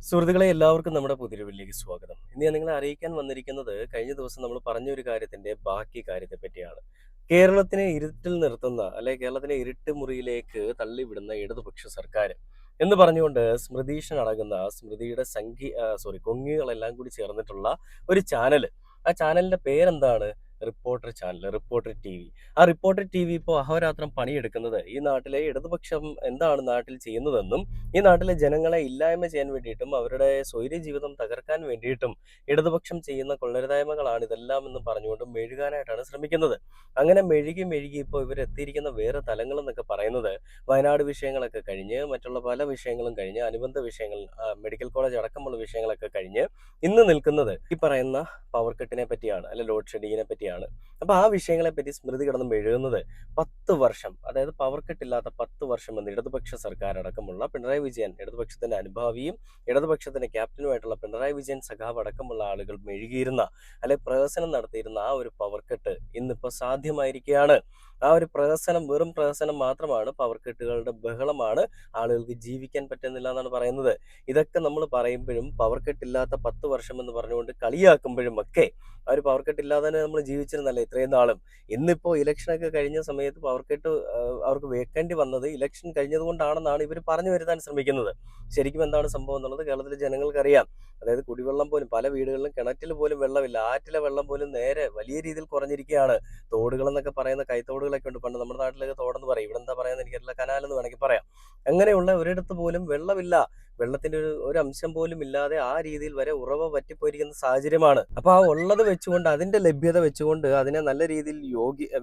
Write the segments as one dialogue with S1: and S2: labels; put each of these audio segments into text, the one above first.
S1: സുഹൃത്തുക്കളെ എല്ലാവർക്കും നമ്മുടെ പുതിയൊരു വീഡിയോയിലേക്ക് സ്വാഗതം. ഇന്ന് ഞാൻ നിങ്ങളെ അറിയിക്കാൻ വന്നിരിക്കുന്നത് കഴിഞ്ഞ ദിവസം നമ്മൾ പറഞ്ഞ ഒരു കാര്യത്തിന്റെ ബാക്കി കാര്യത്തെ പറ്റിയാണ്. കേരളത്തിനെ ഇരുട്ടിൽ നിർത്തുന്ന കേരളത്തിനെ ഇരുട്ട് മുറിയിലേക്ക് തള്ളിവിടുന്ന ഇടതുപക്ഷ സർക്കാർ എന്ന് പറഞ്ഞുകൊണ്ട് സ്മൃതീഷൻ അടങ്ങുന്ന സ്മൃതിയുടെ കൊങ്ങികളെല്ലാം കൂടി ചേർന്നിട്ടുള്ള ഒരു ചാനൽ. ആ ചാനലിന്റെ പേരെന്താണ്? Reporter channel, reporter TV. ആ റിപ്പോർട്ടർ ടി വി ഇപ്പോൾ അഹോരാത്രം പണിയെടുക്കുന്നത് ഈ നാട്ടിലെ ഇടതുപക്ഷം എന്താണ് നാട്ടിൽ ചെയ്യുന്നതെന്നും ഈ നാട്ടിലെ ജനങ്ങളെ ഇല്ലായ്മ ചെയ്യാൻ വേണ്ടിയിട്ടും അവരുടെ സ്വൈര്യ ജീവിതം തകർക്കാൻ വേണ്ടിയിട്ടും ഇടതുപക്ഷം ചെയ്യുന്ന കൊള്ളരുതായ്മകളാണ് ഇതെല്ലാം എന്ന് പറഞ്ഞുകൊണ്ട് മെഴുകാനായിട്ടാണ് ശ്രമിക്കുന്നത്. അങ്ങനെ മെഴുകി മെഴുകി ഇപ്പോൾ ഇവരെത്തിയിരിക്കുന്ന വേറെ തലങ്ങൾ എന്നൊക്കെ പറയുന്നത് വയനാട് വിഷയങ്ങളൊക്കെ കഴിഞ്ഞ് മറ്റുള്ള പല വിഷയങ്ങളും കഴിഞ്ഞ് അനുബന്ധ വിഷയങ്ങൾ, മെഡിക്കൽ കോളേജ് അടക്കമുള്ള വിഷയങ്ങളൊക്കെ കഴിഞ്ഞ് ഇന്ന് നിൽക്കുന്നത് ഈ പറയുന്ന പവർ കട്ടിനെ പറ്റിയാണ്, ലോഡ് ഷെഡിങ്ങിനെ പറ്റിയാണ്. അപ്പൊ ആ വിഷയങ്ങളെ പറ്റി സ്മൃതി കിടന്ന് മെഴുകുന്നത് 10 വർഷം, അതായത് പവർ കട്ടില്ലാത്ത 10 വർഷം എന്ന് ഇടതുപക്ഷ സർക്കാർ അടക്കമുള്ള പിണറായി വിജയൻ, ഇടതുപക്ഷത്തിന്റെ അനുഭാവിയും ഇടതുപക്ഷത്തിന്റെ ക്യാപ്റ്റനുമായിട്ടുള്ള പിണറായി വിജയൻ സഖാവ് അടക്കമുള്ള ആളുകൾ മെഴുകിയിരുന്ന പ്രഹസനം നടത്തിയിരുന്ന ആ ഒരു പവർ കട്ട് ഇന്നിപ്പോ സാധ്യമായിരിക്കുകയാണ്. ആ ഒരു പ്രഹസനം വെറും പ്രഹസനം മാത്രമാണ്, പവർ കട്ടുകളുടെ ബഹളമാണ്, ആളുകൾക്ക് ജീവിക്കാൻ പറ്റുന്നില്ല എന്നാണ് പറയുന്നത്. ഇതൊക്കെ നമ്മൾ പറയുമ്പോഴും പവർ കട്ടില്ലാത്ത 10 വർഷം എന്ന് പറഞ്ഞുകൊണ്ട് കളിയാക്കുമ്പോഴും ഒക്കെ ആ ഒരു പവർ കട്ട് ഇല്ലാതെ തന്നെ നമ്മൾ ജീവിച്ചിരുന്നല്ലേ ഇത്രയും നാളും. ഇന്നിപ്പോ ഇലക്ഷനൊക്കെ കഴിഞ്ഞ സമയത്ത് പവർ കട്ട് അവർക്ക് വെക്കേണ്ടി വന്നത് ഇലക്ഷൻ കഴിഞ്ഞത് കൊണ്ടാണെന്നാണ് ഇവർ പറഞ്ഞു വരുത്താൻ ശ്രമിക്കുന്നത്. ശരിക്കും എന്താണ് സംഭവം എന്നുള്ളത് കേരളത്തിലെ ജനങ്ങൾക്കറിയാം. അതായത് കുടിവെള്ളം പോലും പല വീടുകളിലും കിണറ്റിൽ പോലും വെള്ളമില്ല, ആറ്റിലെ വെള്ളം പോലും നേരെ വലിയ രീതിയിൽ കുറഞ്ഞിരിക്കുകയാണ്. തോടുകൾ എന്നൊക്കെ പറയുന്ന കൈത്തോടുകളൊക്കെ ഉണ്ട്, പണ്ട് നമ്മുടെ നാട്ടിലൊക്കെ തോടെന്ന് പറയും, ഇവിടെ എന്താ പറയുന്നത് എനിക്കറിയില്ല, കനാലെന്ന് വേണമെങ്കിൽ പറയാം. അങ്ങനെയുള്ള ഒരിടത്ത് പോലും വെള്ളമില്ല, വെള്ളത്തിന്റെ ഒരു അംശം പോലും ഇല്ലാതെ ആ രീതിയിൽ വരെ ഉറവ വറ്റിപ്പോയിരിക്കുന്ന സാഹചര്യമാണ്. അപ്പൊ ആ ഉള്ളത് വെച്ചുകൊണ്ട്, അതിന്റെ ലഭ്യത വെച്ചുകൊണ്ട് അതിനെ നല്ല രീതിയിൽ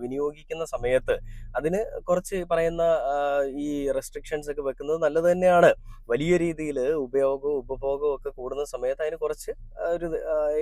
S1: വിനിയോഗിക്കുന്ന സമയത്ത് അതിന് കുറച്ച് പറയുന്ന ഈ റെസ്ട്രിക്ഷൻസ് ഒക്കെ വെക്കുന്നത് നല്ലത് തന്നെയാണ്. വലിയ രീതിയിൽ ഉപയോഗവും ഉപഭോഗവും ഒക്കെ കൂടുന്ന സമയത്ത് അതിന് കുറച്ച്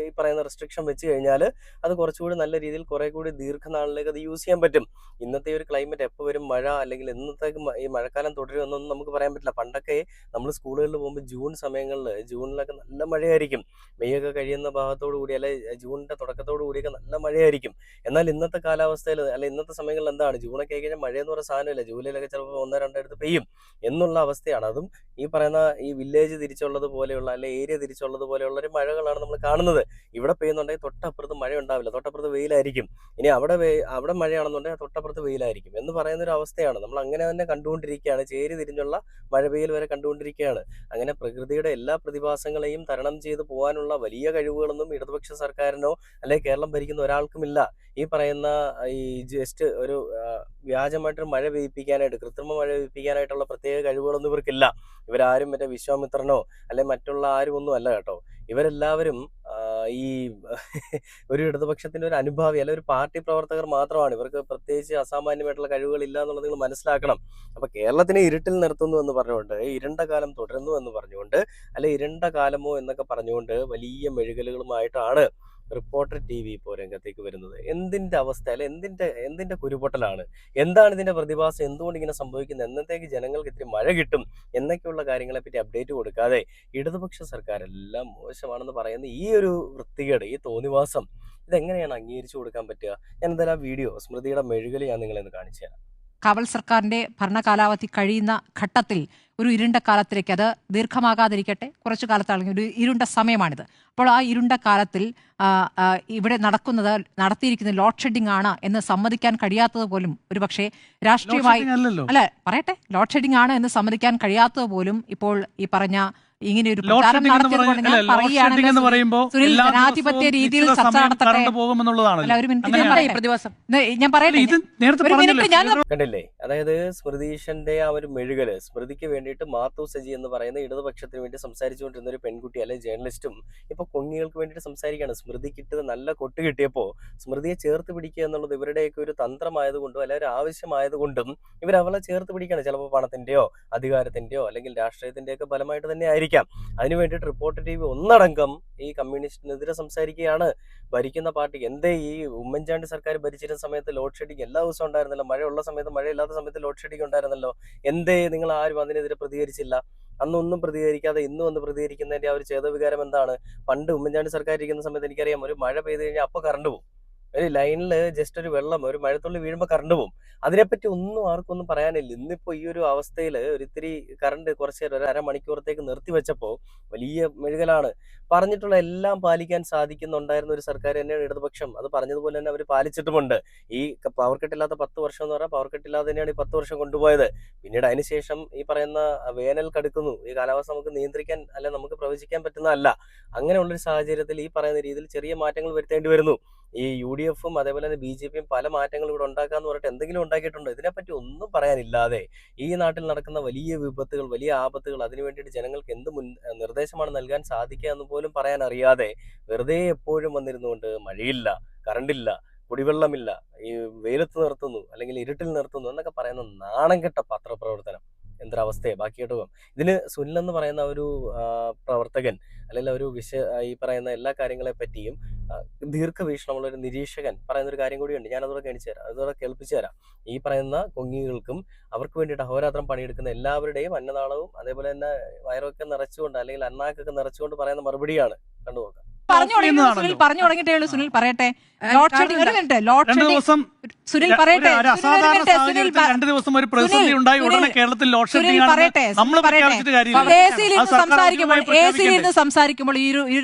S1: ഈ പറയുന്ന റെസ്ട്രിക്ഷൻ വെച്ച് കഴിഞ്ഞാൽ അത് കുറച്ചുകൂടി നല്ല രീതിയിൽ കുറെ കൂടി ദീർഘനാളിലേക്ക് അത് യൂസ് ചെയ്യാൻ പറ്റും. ഇന്നത്തെ ഒരു ക്ലൈമറ്റ് എപ്പോൾ വരും മഴ, അല്ലെങ്കിൽ എന്നത്തേക്ക് ഈ മഴക്കാലം തുടരുമെന്നൊന്നും നമുക്ക് പറയാൻ പറ്റില്ല. പണ്ടൊക്കെ നമ്മൾ സ്കൂളുകളിൽ പോകുമ്പോൾ ജൂൺ സമയങ്ങളിൽ, ജൂണിലൊക്കെ നല്ല മഴയായിരിക്കും. മെയ് ഒക്കെ കഴിയുന്ന ഭാഗത്തോടു കൂടി ജൂണിന്റെ തുടക്കത്തോടു കൂടിയൊക്കെ നല്ല മഴയായിരിക്കും. എന്നാൽ ഇന്നത്തെ കാലാവസ്ഥയിൽ ഇന്നത്തെ സമയങ്ങളിൽ എന്താണ്, ജൂണൊക്കെ ആയി കഴിഞ്ഞാൽ മഴയെന്ന് പറയുന്ന സാധനമില്ല. ജൂലൈയിലൊക്കെ ചിലപ്പോൾ 1-2 എടുത്ത് പെയ്യും എന്നുള്ള അവസ്ഥയാണ്. അതും ഈ പറയുന്ന ഈ വില്ലേജ് തിരിച്ചുള്ളത് പോലെയുള്ള ഏരിയ തിരിച്ചുള്ളത് പോലെയുള്ള ഒരു മഴകളാണ് നമ്മൾ കാണുന്നത്. ഇവിടെ പെയ്യുന്നുണ്ടെങ്കിൽ തൊട്ടപ്പുറത്ത് മഴ ഉണ്ടാവില്ല, തൊട്ടപ്പുറത്ത് വെയിലായിരിക്കും. ഇനി അവിടെ മഴയാണെന്നുണ്ടെങ്കിൽ തൊട്ടപ്പുറത്ത് വെയിലായിരിക്കും എന്ന് പറയുന്ന ഒരു അവസ്ഥയാണ് നമ്മൾ അങ്ങനെ തന്നെ കണ്ടുകൊണ്ടിരിക്കുകയാണ്. ചേരി തിരിഞ്ഞുള്ള മഴ പെയ്യൽ വരെ കണ്ടുകൊണ്ടിരിക്കുകയാണ്. അങ്ങനെ പ്രകൃതിയുടെ എല്ലാ പ്രതിഭാസങ്ങളെയും തരണം ചെയ്ത് പോകാനുള്ള വലിയ കഴിവുകളൊന്നും ഇടതുപക്ഷ സർക്കാരിനോ കേരളം ഭരിക്കുന്ന ഒരാൾക്കുമില്ല. ഈ പറയുന്ന ഈ ജസ്റ്റ് ഒരു വ്യാജമായിട്ടൊരു മഴ പെയ്യിപ്പിക്കാനായിട്ട്, കൃത്രിമ മഴ പെയ്യിപ്പിക്കാനായിട്ടുള്ള പ്രത്യേക കഴിവുകളൊന്നും ഇവർക്കില്ല. ഇവരാരും മറ്റേ വിശ്വാമിത്രനോ മറ്റുള്ള ആരും ഒന്നും അല്ല കേട്ടോ. ഇവരെല്ലാവരും ഈ ഒരു ഇടതുപക്ഷത്തിന്റെ ഒരു അനുഭാവി, ഒരു പാർട്ടി പ്രവർത്തകർ മാത്രമാണ്. ഇവർക്ക് പ്രത്യേകിച്ച് അസാമാന്യമായിട്ടുള്ള കഴിവുകൾ ഇല്ല എന്നുള്ളത് നിങ്ങൾ മനസ്സിലാക്കണം. അപ്പൊ കേരളത്തിനെ ഇരുട്ടിൽ നിർത്തുന്നു എന്ന് പറഞ്ഞുകൊണ്ട്, ഇരുണ്ട കാലം തുടരുന്നു എന്ന് പറഞ്ഞുകൊണ്ട്, ഇരുണ്ട കാലമോ എന്നൊക്കെ പറഞ്ഞുകൊണ്ട് വലിയ മെഴുകലുകളുമായിട്ടാണ് റിപ്പോർട്ടർ ടി വി ഇപ്പോൾ രംഗത്തേക്ക് വരുന്നത്. എന്തിന്റെ അവസ്ഥ, എന്തിന്റെ കുരുപൊട്ടലാണ്, എന്താണ് ഇതിന്റെ പ്രതിഭാസം, എന്തുകൊണ്ട് ഇങ്ങനെ സംഭവിക്കുന്നത്, എന്നത്തേക്ക് ജനങ്ങൾക്ക് ഇത്തിരി മഴ കിട്ടും എന്നൊക്കെയുള്ള കാര്യങ്ങളെ പറ്റി അപ്ഡേറ്റ് കൊടുക്കാതെ ഇടതുപക്ഷ സർക്കാരെല്ലാം മോശമാണെന്ന് പറയുന്ന ഈ ഒരു വൃത്തികേട്, ഈ തോന്നിവാസം, ഇതെങ്ങനെയാണ് അംഗീകരിച്ചു കൊടുക്കാൻ പറ്റുക? ഞാൻ എന്തായാലും ആ വീഡിയോ, സ്മൃതിയുടെ മെഴുകൽ ഞാൻ നിങ്ങളെ ഒന്ന് കാണിച്ചു തരാം.
S2: കാവൽ സർക്കാരിന്റെ ഭരണകാലാവധി കഴിയുന്ന ഘട്ടത്തിൽ ഒരു ഇരുണ്ട കാലത്തിലേക്ക്, അത് ദീർഘമാകാതിരിക്കട്ടെ, കുറച്ചു കാലത്താണെങ്കിൽ ഒരു ഇരുണ്ട സമയമാണിത്. അപ്പോൾ ആ ഇരുണ്ട കാലത്തിൽ ഇവിടെ നടത്തിയിരിക്കുന്ന ലോഡ് ഷെഡിംഗ് ആണ് എന്ന് സമ്മതിക്കാൻ കഴിയാത്തത് പോലും ഒരുപക്ഷെ രാഷ്ട്രീയമായി പറയട്ടെ, ലോഡ് ഷെഡിംഗ് ആണ് എന്ന് സമ്മതിക്കാൻ കഴിയാത്തത് പോലും ഇപ്പോൾ ഈ പറഞ്ഞ ഇങ്ങനെ ഒരു പ്രചാരം നടത്തിയതുകൊണ്ട് ഞാൻ പറയുകയാണെങ്കിൽ ജനാധിപത്യ രീതിയിൽ ചർച്ച നടത്തട്ടെ. ഒരു മിനിറ്റ് ഞാൻ പറയട്ടെ.
S1: കണ്ടില്ലേ, അതായത് സ്മൃതീഷന്റെ ആ ഒരു മെഴുകല്, സ്മൃതിക്ക് വേണ്ടിയിട്ട് മാത്തു സജി എന്ന് പറയുന്ന ഇടതുപക്ഷത്തിന് വേണ്ടി സംസാരിച്ചുകൊണ്ടിരുന്ന ഒരു പെൺകുട്ടി ജേർണലിസ്റ്റും ഇപ്പൊ കൊങ്ങികൾക്ക് വേണ്ടിയിട്ട് സംസാരിക്കുകയാണ്. സ്മൃതി കിട്ടുന്നത് നല്ല കൊട്ട് കിട്ടിയപ്പോ സ്മൃതിയെ ചേർത്ത് പിടിക്കുക എന്നുള്ളത് ഇവരുടെയൊക്കെ ഒരു തന്ത്രമായതുകൊണ്ടും ഒരു ആവശ്യമായതുകൊണ്ടും ഇവർ അവളെ ചേർത്ത് പിടിക്കുകയാണ്. ചിലപ്പോൾ പണത്തിന്റെയോ അധികാരത്തിന്റെയോ രാഷ്ട്രീയത്തിന്റെയോ ഒക്കെ ഫലമായിട്ട് തന്നെ ആയിരിക്കാം. അതിനു വേണ്ടിയിട്ട് റിപ്പോർട്ടർ ടി വി ഒന്നടങ്കം ഈ കമ്മ്യൂണിസ്റ്റിനെതിരെ സംസാരിക്കുകയാണ്. ഭരിക്കുന്ന പാർട്ടിക്ക് എന്തേ ഈ ഉമ്മൻചാണ്ടി സർക്കാർ ഭരിച്ചിരുന്ന സമയത്ത് ലോഡ് ഷെഡിങ് എല്ലാ ദിവസവും ഉണ്ടായിരുന്നല്ലോ, മഴയുള്ള സമയത്ത് മഴയില്ലാത്ത സമയത്ത് ലോഡ് ഷെഡിങ് ഉണ്ടായിരുന്നല്ലോ, എന്തേ നിങ്ങൾ ആരും അതിനെതിരെ പ്രതികരിച്ചില്ല? അന്നൊന്നും പ്രതികരിക്കാതെ ഇന്ന് വന്ന് പ്രതികരിക്കുന്നതിന്റെ ആ ഒരു ചേതവികാരം എന്താണ്? പണ്ട് ഉമ്മൻചാണ്ടി സർക്കാർ ഇരിക്കുന്ന സമയത്ത് എനിക്കറിയാം, ഒരു മഴ പെയ്ത് കഴിഞ്ഞാൽ അപ്പൊ കറണ്ട് പോകും. ഒരു ലൈനിൽ ജസ്റ്റ് ഒരു വെള്ളം, ഒരു മഴത്തുള്ളി വീഴുമ്പോൾ കറണ്ട് പോകും. അതിനെപ്പറ്റി ഒന്നും ആർക്കൊന്നും പറയാനില്ല. ഇന്നിപ്പോൾ ഈ ഒരു അവസ്ഥയിൽ ഒരിത്തിരി കറണ്ട് കുറച്ച് നേരം, ഒരു അരമണിക്കൂറത്തേക്ക് നിർത്തിവെച്ചപ്പോൾ വലിയ മെഴുകലാണ്. പറഞ്ഞിട്ടുള്ള എല്ലാം പാലിക്കാൻ സാധിക്കുന്നുണ്ടായിരുന്ന ഒരു സർക്കാർ തന്നെയാണ് ഇടതുപക്ഷം. അത് പറഞ്ഞതുപോലെ തന്നെ അവർ പാലിച്ചിട്ടുമുണ്ട്. ഈ പവർ കട്ടില്ലാത്ത 10 വർഷം എന്ന് പറഞ്ഞാൽ പവർ കട്ടില്ലാതെ തന്നെയാണ് ഈ 10 വർഷം കൊണ്ടുപോയത്. പിന്നീട് അതിനുശേഷം ഈ പറയുന്ന വേനൽ കടുക്കുന്നു. ഈ കാലാവസ്ഥ നമുക്ക് നിയന്ത്രിക്കാൻ അല്ലെ നമുക്ക് പ്രവചിക്കാൻ പറ്റുന്നതല്ല. അങ്ങനെയുള്ളൊരു സാഹചര്യത്തിൽ ഈ പറയുന്ന രീതിയിൽ ചെറിയ മാറ്റങ്ങൾ വരുത്തേണ്ടി വരുന്നു. ഈ UDFും അതേപോലെ തന്നെ BJPയും പല മാറ്റങ്ങളും ഇവിടെ ഉണ്ടാക്കാന്ന് പറഞ്ഞിട്ട് എന്തെങ്കിലും ഉണ്ടാക്കിയിട്ടുണ്ടോ? ഇതിനെപ്പറ്റി ഒന്നും പറയാനില്ലാതെ ഈ നാട്ടിൽ നടക്കുന്ന വലിയ വിപത്തുകൾ, വലിയ ആപത്തുകൾ, അതിനു വേണ്ടിയിട്ട് ജനങ്ങൾക്ക് എന്ത് നിർദ്ദേശമാണ് നൽകാൻ സാധിക്കുക എന്ന് പോലും പറയാൻ അറിയാതെ വെറുതെ എപ്പോഴും വന്നിരുന്നുകൊണ്ട് മഴയില്ല, കറണ്ടില്ല, കുടിവെള്ളമില്ല, ഈ വെയിലത്ത് നിർത്തുന്നു അല്ലെങ്കിൽ ഇരുട്ടിൽ നിർത്തുന്നു എന്നൊക്കെ പറയുന്ന നാണം കെട്ട പത്രപ്രവർത്തനം എന്തൊരവസ്ഥയെ ബാക്കിയായിട്ട് പോകും. ഇതിന് സുനിൽ എന്ന് പറയുന്ന ഒരു പ്രവർത്തകൻ അല്ലെങ്കിൽ ഒരു ഈ പറയുന്ന എല്ലാ കാര്യങ്ങളെ പറ്റിയും ദീർഘവീക്ഷണമുള്ള ഒരു നിരീക്ഷകൻ പറയുന്ന ഒരു കാര്യം കൂടിയുണ്ട്. ഞാൻ അതോടെ കേൾപ്പിച്ചു തരാം. ഈ പറയുന്ന കൊങ്ങികൾക്കും അവർക്ക് വേണ്ടിയിട്ട് അഹോരാത്രം പണിയെടുക്കുന്ന എല്ലാവരുടെയും അന്നനാളവും അതേപോലെ തന്നെ വയറൊക്കെ നിറച്ചുകൊണ്ട് അല്ലെങ്കിൽ അണ്ണാക്കൊക്കെ നിറച്ചുകൊണ്ട് പറയുന്ന മറുപടിയാണ്. കണ്ടുനോക്കാം.
S2: പറഞ്ഞു തുടങ്ങിയിട്ടേ ഉള്ളൂ. സുനിൽ പറയട്ടെ. ലോഡ് ഷെഡിംഗ്, ഒരു മിനിറ്റ്. ലോഡ് ഷെഡിംഗ് സുനിൽ പറയട്ടെ.
S3: രണ്ട് ദിവസം ഒരു പ്രതിസന്ധി ഉണ്ടായി ഉടനെ കേരളത്തിൽ ലോഡ് ഷെഡിംഗ്
S2: സംസാരിക്കുമ്പോൾ ഈ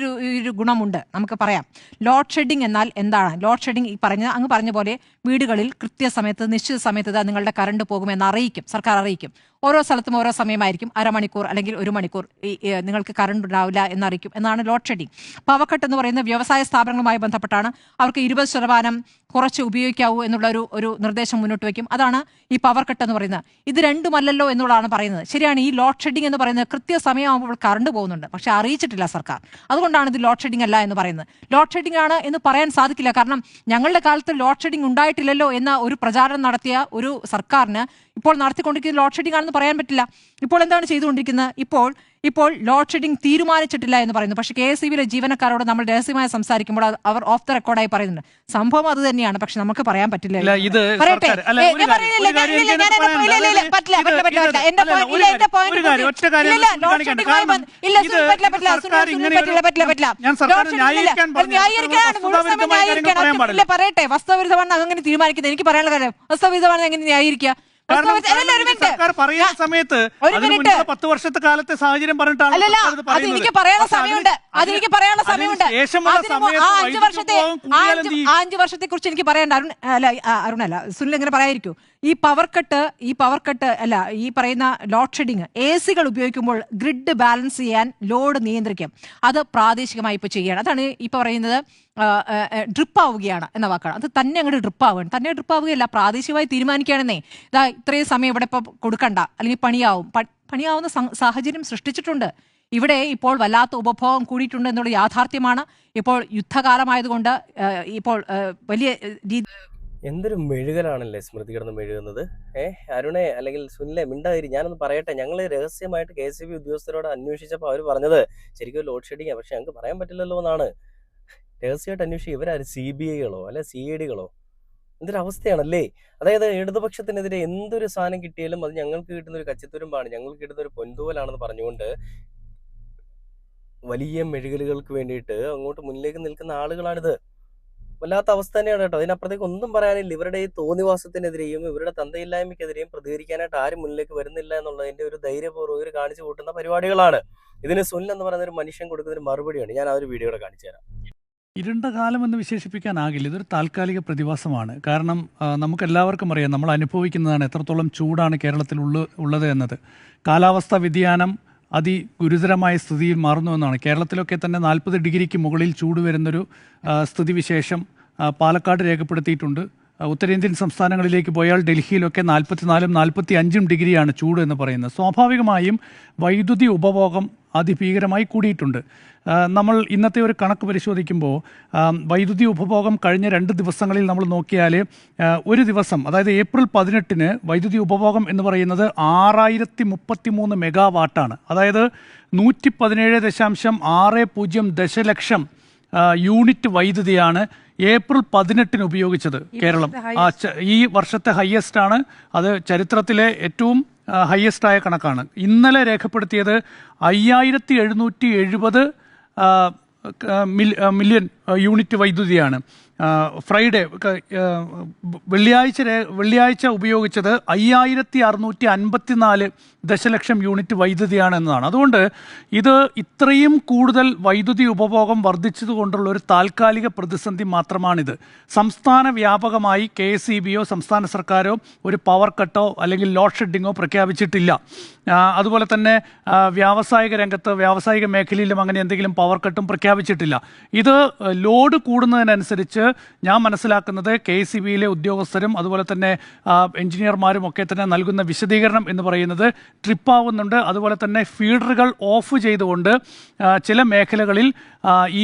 S2: ഒരു ഗുണമുണ്ട്. നമുക്ക് പറയാം ലോഡ് ഷെഡിംഗ് എന്നാൽ എന്താണ്. ലോഡ് ഷെഡിംഗ് അങ്ങ് പറഞ്ഞ പോലെ വീടുകളിൽ കൃത്യസമയത്ത് നിശ്ചിത സമയത്ത് നിങ്ങളുടെ കറണ്ട് പോകുമെന്ന് അറിയിക്കും, സർക്കാർ അറിയിക്കും. ഓരോ സ്ഥലത്തും ഓരോ സമയമായിരിക്കും. അരമണിക്കൂർ അല്ലെങ്കിൽ 1 മണിക്കൂർ നിങ്ങൾക്ക് കറണ്ട് ഉണ്ടാവില്ല എന്നറിയിക്കും എന്നാണ് ലോഡ് ഷെഡിംഗ്. പവർ കട്ട് എന്ന് പറയുന്നത് വ്യവസായ സ്ഥാപനങ്ങളുമായി ബന്ധപ്പെട്ടാണ്. അവർക്ക് 20% കുറച്ച് ഉപയോഗിക്കാവൂ എന്നുള്ള ഒരു നിർദ്ദേശം മുന്നോട്ട് വയ്ക്കും. അതാണ് ഈ പവർ കട്ട് എന്ന് പറയുന്നത്. ഇത് രണ്ടുമല്ലല്ലോ എന്നുള്ളതാണ് പറയുന്നത്. ശരിയാണ്, ഈ ലോഡ് ഷെഡിംഗ് എന്ന് പറയുന്നത് കൃത്യസമയമാകുമ്പോൾ കറണ്ട് പോകുന്നുണ്ട്, പക്ഷെ അറിയിച്ചിട്ടില്ല സർക്കാർ. അതുകൊണ്ടാണ് ഇത് ലോഡ് ഷെഡിംഗ് അല്ല എന്ന് പറയുന്നത്. ലോഡ് ഷെഡിംഗ് ആണ് എന്ന് പറയാൻ സാധിക്കില്ല. കാരണം ഞങ്ങളുടെ കാലത്ത് ലോഡ് ഷെഡിംഗ് ഉണ്ടായിട്ടില്ലല്ലോ എന്ന ഒരു പ്രചാരണം നടത്തിയ ഒരു സർക്കാരിന് ഇപ്പോൾ നടത്തിക്കൊണ്ടിരിക്കുന്നത് ലോഡ് ഷെഡിംഗ് ആണെന്ന് പറയാൻ പറ്റില്ല. ഇപ്പോൾ എന്താണ് ചെയ്തുകൊണ്ടിരിക്കുന്നത്? ഇപ്പോൾ ലോഡ് ഷെഡിംഗ് തീരുമാനിച്ചിട്ടില്ല എന്ന് പറയുന്നു. പക്ഷേ KSEBിയിലെ ജീവനക്കാരോട് നമ്മൾ രഹസ്യമായി സംസാരിക്കുമ്പോൾ അവർ ഓഫ് ദ റെക്കോർഡായി പറയുന്നുണ്ട്. സംഭവം അത് തന്നെയാണ്, പക്ഷെ നമുക്ക് പറയാൻ പറ്റില്ല. പറയട്ടെ, വസ്തുവിരുദ്ധമാണ് അങ്ങനെ തീരുമാനിക്കുന്നത്. എനിക്ക് പറയാനുള്ള കാര്യം വസ്തുവിരുദ്ധമാണ് എങ്ങനെ ന്യായീകരിക്കുക?
S3: സർക്കാർ പറയുന്ന സമയത്ത് 10 വർഷത്തെ കാലത്തെ സാഹചര്യം പറഞ്ഞിട്ടാണ്.
S2: അതെനിക്ക് പറയാനുള്ള സമയമുണ്ട്. ആ 5 വർഷത്തെ കുറിച്ച് എനിക്ക് പറയണ്ട. അരുണല്ല, സുനിൽ എങ്ങനെ പറയാതിരിക്കൂ? ഈ പവർ കട്ട് അല്ല, ഈ പറയുന്ന ലോഡ് ഷെഡിങ് AC-കൾ ഉപയോഗിക്കുമ്പോൾ ഗ്രിഡ് ബാലൻസ് ചെയ്യാൻ ലോഡ് നിയന്ത്രിക്കും. അത് പ്രാദേശികമായി ഇപ്പോൾ ചെയ്യുകയാണ്. അതാണ് ഇപ്പൊ പറയുന്നത് ഡ്രിപ്പ് ആവുകയാണ് എന്ന വാക്കാണ്. അത് തന്നെ അങ്ങോട്ട് ഡ്രിപ്പ് ആവുകയല്ല, പ്രാദേശികമായി തീരുമാനിക്കുകയാണെന്നേ. ഇതാ ഇത്രയും സമയം ഇവിടെ ഇപ്പോൾ കൊടുക്കണ്ട, അല്ലെങ്കിൽ പണിയാവുന്ന സാഹചര്യം സൃഷ്ടിച്ചിട്ടുണ്ട്. ഇവിടെ ഇപ്പോൾ വല്ലാത്ത ഉപഭോഗം കൂടിയിട്ടുണ്ട് എന്നുള്ള യാഥാർത്ഥ്യമാണ്. ഇപ്പോൾ യുദ്ധകാലമായതുകൊണ്ട് ഇപ്പോൾ വലിയ
S1: എന്തൊരു മെഴുകലാണല്ലേ സ്മൃതി കിടന്ന് മെഴുകുന്നത്. അരുണെ അല്ലെങ്കിൽ സുനിലെ മിണ്ടാതിരി, ഞാനൊന്ന് പറയട്ടെ. ഞങ്ങൾ രഹസ്യമായിട്ട് KSEB ഉദ്യോഗസ്ഥരോട് അന്വേഷിച്ചപ്പോൾ അവർ പറഞ്ഞത് ശരിക്കും ലോഡ് ഷെഡിങ്ങാണ്, പക്ഷെ ഞങ്ങൾക്ക് പറയാൻ പറ്റില്ലല്ലോ എന്നാണ്. രഹസ്യമായിട്ട് അന്വേഷിക്കുക. ഇവരാര് CBI-കളോ അല്ലെ CID-കളോ? എന്തൊരവസ്ഥയാണല്ലേ. അതായത് ഇടതുപക്ഷത്തിനെതിരെ എന്തൊരു സാധനം കിട്ടിയാലും അത് ഞങ്ങൾക്ക് കിട്ടുന്ന ഒരു കച്ചിത്തുരുമ്പാണ്, ഞങ്ങൾക്ക് കിട്ടുന്ന ഒരു പൊൻതൂവലാണെന്ന് പറഞ്ഞുകൊണ്ട് വലിയ മെഴുകലുകൾക്ക് വേണ്ടിയിട്ട് അങ്ങോട്ട് മുന്നിലേക്ക് നിൽക്കുന്ന ആളുകളാണിത്. വല്ലാത്ത അവസ്ഥ തന്നെയാണ് കേട്ടോ. അതിനപ്പുറത്തേക്ക് ഒന്നും പറയാനില്ല. ഇവരുടെ ഈ തോന്നിവാസത്തിനെതിരെയും ഇവരുടെ തന്തയില്ലായ്മയ്ക്കെതിരെയും പ്രതികരിക്കാനായിട്ട് ആരും മുന്നിലേക്ക് വരുന്നില്ല എന്നുള്ളതിന്റെ ഒരു ധൈര്യപൂർവ്വം ഇവർ കാണിച്ചു കൂട്ടുന്ന പരിപാടികളാണ്. ഇതിന് സുനിൽ എന്ന് പറയുന്ന ഒരു മനുഷ്യൻ കൊടുക്കുന്ന ഒരു മറുപടിയാണ്. ഞാൻ ആ ഒരു വീഡിയോ കൂടെ കാണിച്ചു തരാം.
S3: ഇരുണ്ട കാലം എന്ന് വിശേഷിപ്പിക്കാനാകില്ല. ഇതൊരു താൽക്കാലിക പ്രതിഭാസമാണ്. കാരണം നമുക്കെല്ലാവർക്കും അറിയാം, നമ്മൾ അനുഭവിക്കുന്നതാണ് എത്രത്തോളം ചൂടാണ് കേരളത്തിൽ ഉള്ളത് എന്നത്. കാലാവസ്ഥാ വ്യതിയാനം അതിഗുരുതരമായ സ്ഥിതിയിൽ മാറുന്നുവെന്നാണ്. കേരളത്തിലൊക്കെ തന്നെ 40 ഡിഗ്രിക്ക് മുകളിൽ ചൂട് വരുന്നൊരു സ്ഥിതിവിശേഷം പാലക്കാട് രേഖപ്പെടുത്തിയിട്ടുണ്ട്. ഉത്തരേന്ത്യൻ സംസ്ഥാനങ്ങളിലേക്ക് പോയാൽ ഡൽഹിയിലൊക്കെ 44 45 ഡിഗ്രിയാണ് ചൂട് എന്ന് പറയുന്നത്. സ്വാഭാവികമായും വൈദ്യുതി ഉപഭോഗം അതിഭീകരമായി കൂടിയിട്ടുണ്ട്. നമ്മൾ ഇന്നത്തെ ഒരു കണക്ക് പരിശോധിക്കുമ്പോൾ വൈദ്യുതി ഉപഭോഗം കഴിഞ്ഞ 2 ദിവസങ്ങളിൽ നമ്മൾ നോക്കിയാൽ ഒരു ദിവസം, അതായത് ഏപ്രിൽ 18-ന് വൈദ്യുതി ഉപഭോഗം എന്ന് പറയുന്നത് 6033 മെഗാവാട്ടാണ്. അതായത് 117.60 ദശലക്ഷം യൂണിറ്റ് വൈദ്യുതിയാണ് ഏപ്രിൽ 18-ന് ഉപയോഗിച്ചത് കേരളം. ഈ വർഷത്തെ ഹയസ്റ്റ് ആണ്. അത് ചരിത്രത്തിലെ ഏറ്റവും ഹയസ്റ്റായ കണക്കാണ്. ഇന്നലെ രേഖപ്പെടുത്തിയത് 5770 മില്യൺ യൂണിറ്റ് വൈദ്യുതിയാണ്. ഫ്രൈഡേ വെള്ളിയാഴ്ച ഉപയോഗിച്ചത് 5654 ദശലക്ഷം യൂണിറ്റ് വൈദ്യുതിയാണ് എന്നതാണ്. അതുകൊണ്ട് ഇത് ഇത്രയും കൂടുതൽ വൈദ്യുതി ഉപഭോഗം വർദ്ധിച്ചതുകൊണ്ടുള്ള ഒരു താൽക്കാലിക പ്രതിസന്ധി മാത്രമാണിത്. സംസ്ഥാന വ്യാപകമായി KSEBയോ സംസ്ഥാന സർക്കാരോ ഒരു പവർ കട്ടോ അല്ലെങ്കിൽ ലോഡ് ഷെഡിങ്ങോ പ്രഖ്യാപിച്ചിട്ടില്ല. അതുപോലെ തന്നെ വ്യാവസായിക രംഗത്ത്, വ്യാവസായിക മേഖലയിലും അങ്ങനെ എന്തെങ്കിലും പവർ കട്ടും പ്രഖ്യാപിച്ചിട്ടില്ല. ഇത് ലോഡ് കൂടുന്നതിനനുസരിച്ച് ഞാൻ മനസ്സിലാക്കുന്നത് KSEBയിലെ ഉദ്യോഗസ്ഥരും അതുപോലെ തന്നെ എഞ്ചിനീയർമാരും ഒക്കെ തന്നെ നൽകുന്ന വിശദീകരണം എന്ന് പറയുന്നത് ട്രിപ്പാവുന്നുണ്ട്. അതുപോലെ തന്നെ ഫീഡറുകൾ ഓഫ് ചെയ്തുകൊണ്ട് ചില മേഖലകളിൽ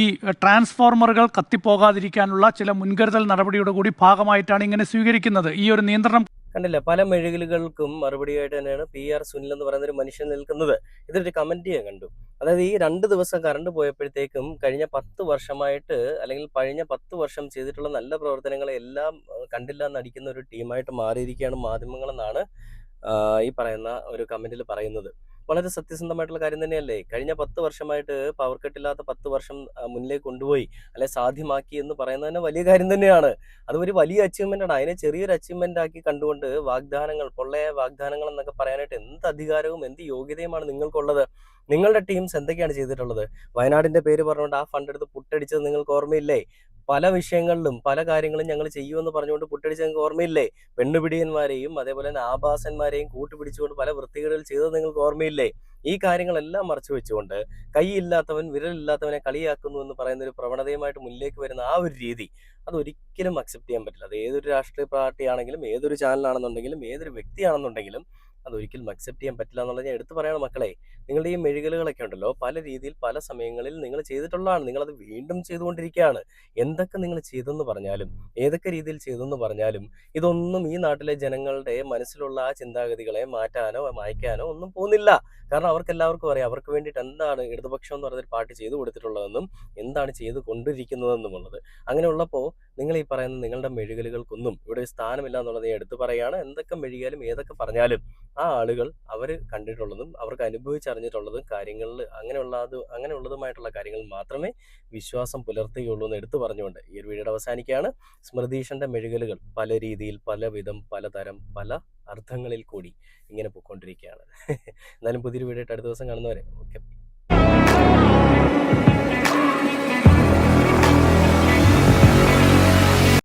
S3: ഈ ട്രാൻസ്ഫോർമറുകൾ കത്തിപ്പോകാതിരിക്കാനുള്ള ചില മുൻകരുതൽ നടപടിയുടെ കൂടി ഭാഗമായിട്ടാണ് ഇങ്ങനെ സ്വീകരിക്കുന്നത്. ഈ ഒരു നിയന്ത്രണം
S1: കണ്ടില്ല, പല മെഴുകലുകൾക്കും മറുപടിയായിട്ട് തന്നെയാണ് PR സുനിൽ എന്ന് പറയുന്ന ഒരു മനുഷ്യൻ നിൽക്കുന്നത്. ഇതൊരു കമന്റ് ഞാൻ കണ്ടു. അതായത് ഈ 2 ദിവസം കറണ്ട് പോയപ്പോഴത്തേക്കും കഴിഞ്ഞ 10 വർഷമായിട്ട് അല്ലെങ്കിൽ കഴിഞ്ഞ 10 വർഷം ചെയ്തിട്ടുള്ള നല്ല പ്രവർത്തനങ്ങളെ എല്ലാം കണ്ടില്ല എന്നടിക്കുന്ന ഒരു ടീമായിട്ട് മാറിയിരിക്കുകയാണ് മാധ്യമങ്ങളെന്നാണ് ഈ പറയുന്ന ഒരു കമന്റിൽ പറയുന്നത്. വളരെ സത്യസന്ധമായിട്ടുള്ള കാര്യം തന്നെയല്ലേ? കഴിഞ്ഞ 10 വർഷമായിട്ട് പവർ കട്ടില്ലാത്ത 10 വർഷം മുന്നിലേക്ക് കൊണ്ടുപോയി അല്ലെ സാധ്യമാക്കി എന്ന് പറയുന്നത് തന്നെ വലിയ കാര്യം തന്നെയാണ്. അത് ഒരു വലിയ അച്ചീവ്മെന്റ് ആണ്. അതിനെ ചെറിയൊരു അച്ചീവ്മെന്റ് ആക്കി കണ്ടുകൊണ്ട് വാഗ്ദാനങ്ങൾ, പൊള്ളയായ വാഗ്ദാനങ്ങൾ എന്നൊക്കെ പറയാനായിട്ട് എന്ത് അധികാരവും എന്ത് യോഗ്യതയുമാണ് നിങ്ങൾക്കുള്ളത്? നിങ്ങളുടെ ടീംസ് എന്തൊക്കെയാണ് ചെയ്തിട്ടുള്ളത്? വയനാടിന്റെ പേര് പറഞ്ഞുകൊണ്ട് ആ ഫണ്ട് എടുത്ത് പുട്ടടിച്ചത് നിങ്ങൾക്ക് ഓർമ്മയില്ലേ? പല വിഷയങ്ങളിലും പല കാര്യങ്ങളും ഞങ്ങൾ ചെയ്യുമെന്ന് പറഞ്ഞുകൊണ്ട് പുട്ടടിച്ചത് നിങ്ങൾക്ക് ഓർമ്മയില്ലേ? പെണ്ണുപിടിയന്മാരെയും അതേപോലെ തന്നെ ആഭാസന്മാരെയും കൂട്ടുപിടിച്ചുകൊണ്ട് പല വൃത്തികേടുകൾ ചെയ്തത് നിങ്ങൾക്ക് ഓർമ്മയില്ലേ? ഈ കാര്യങ്ങളെല്ലാം മറച്ചു വെച്ചുകൊണ്ട് കൈയില്ലാത്തവൻ വിരലില്ലാത്തവനെ കളിയാക്കുന്നു എന്ന് പറയുന്ന ഒരു പ്രവണതയുമായിട്ട് മുന്നിലേക്ക് വരുന്ന ആ ഒരു രീതി അതൊരിക്കലും അക്സെപ്റ്റ് ചെയ്യാൻ പറ്റില്ല. അത് ഏതൊരു രാഷ്ട്രീയ പാർട്ടി ആണെങ്കിലും ഏതൊരു ചാനലാണെന്നുണ്ടെങ്കിലും ഏതൊരു വ്യക്തിയാണെന്നുണ്ടെങ്കിലും അതൊരിക്കലും അക്സെപ്റ്റ് ചെയ്യാൻ പറ്റില്ല എന്നുള്ളത് ഞാൻ എടുത്തു പറയണം മക്കളെ. നിങ്ങളുടെ ഈ മെഴുകലുകളൊക്കെ ഉണ്ടല്ലോ പല രീതിയിൽ പല സമയങ്ങളിൽ നിങ്ങൾ ചെയ്തിട്ടുള്ളതാണ്. നിങ്ങളത് വീണ്ടും ചെയ്തുകൊണ്ടിരിക്കുകയാണ്. എന്തൊക്കെ നിങ്ങൾ ചെയ്തെന്ന് പറഞ്ഞാലും ഏതൊക്കെ രീതിയിൽ ചെയ്തെന്ന് പറഞ്ഞാലും ഇതൊന്നും ഈ നാട്ടിലെ ജനങ്ങളുടെ മനസ്സിലുള്ള ആ ചിന്താഗതികളെ മാറ്റാനോ മായ്ക്കാനോ ഒന്നും പോകുന്നില്ല. കാരണം അവർക്ക് എല്ലാവർക്കും അറിയാം അവർക്ക് വേണ്ടിയിട്ട് എന്താണ് ഇടതുപക്ഷം എന്ന് പറയുന്നൊരു പാർട്ടി ചെയ്തു കൊടുത്തിട്ടുള്ളതെന്നും എന്താണ് ചെയ്തു കൊണ്ടിരിക്കുന്നതെന്നുമുള്ളത്. അങ്ങനെ ഉള്ളപ്പോൾ നിങ്ങൾ ഈ പറയുന്ന നിങ്ങളുടെ മെഴുകലുകൾക്കൊന്നും ഇവിടെ ഒരു സ്ഥാനമില്ല എന്നുള്ളത് ഞാൻ എടുത്തു പറയുകയാണ്. എന്തൊക്കെ മെഴുകിയാലും ഏതൊക്കെ പറഞ്ഞാലും ആ ആളുകൾ അവർ കണ്ടിട്ടുള്ളതും അവർക്ക് അനുഭവിച്ചറിഞ്ഞിട്ടുള്ളതും കാര്യങ്ങളിൽ അങ്ങനെയുള്ളതുമായിട്ടുള്ള കാര്യങ്ങളിൽ മാത്രമേ വിശ്വാസം പുലർത്തുകയുള്ളൂ എന്ന് എടുത്തു പറഞ്ഞുകൊണ്ട് ഈ ഒരു വീഡിയോ അവസാനിക്കുകയാണ്. സ്മൃതീഷന്റെ മെഴുകലുകൾ പല രീതിയിൽ പല വിധം പലതരം പല അർത്ഥങ്ങളിൽ കൂടി ഇങ്ങനെ പോയിക്കൊണ്ടിരിക്കുകയാണ്. എന്നാലും പുതിയൊരു വീഡിയോ ആയിട്ട് അടുത്ത ദിവസം കാണുന്നവരെ ഓക്കെ.